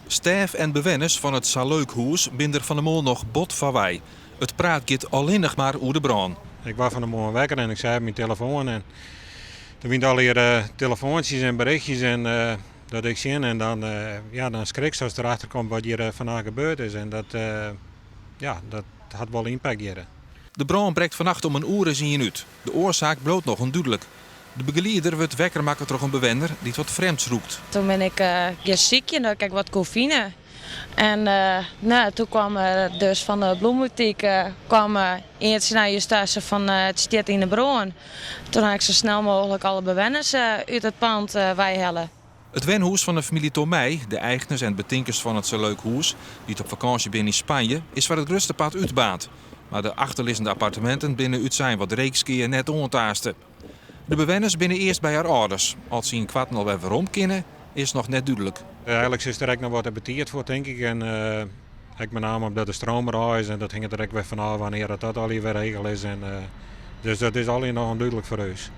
Stef en bewenners van het Saleukhoes binden er van de morgen nog bot van wij. Het praat gaat alleen nog maar over de brand. Ik was van de morgen wekker en ik zei op mijn telefoon. En er waren al hier telefoontjes en berichtjes en dat ik zie. En dan schrik ze als erachter komt wat hier vandaag gebeurd is. En dat had wel impact hier. De brand breekt vannacht om 1:00 uit. De oorzaak bloot nog onduidelijk. De begeleider wordt wekker maken door een bewenner die het wat vreemds roept. Toen ben ik ziekje en dan kreeg ik wat koffine. En toen kwam dus van de bloemboutique eerst naar Justasse van het stiert in de brand. Toen had ik zo snel mogelijk alle bewenners uit het pand wijhellen. Het wenhoes van de familie Tomei, de eigenaars en betinkers van het Saleukhoes, die het op vakantie binnen in Spanje, is waar het rustige pad uitbaat. Maar de achterliggende appartementen binnen uit zijn wat reekskeer net ontaasten. De bewenners binnen eerst bij haar ouders. Als ze in kwarten al weer omkennen, is nog net duidelijk. Eigenlijk is er ook nog wat betierd voor, denk ik. En ik met name omdat de stroom er is en dat ging er direct weer vanaf wanneer dat al weer regel is. En, dus dat is alleen nog onduidelijk voor ons.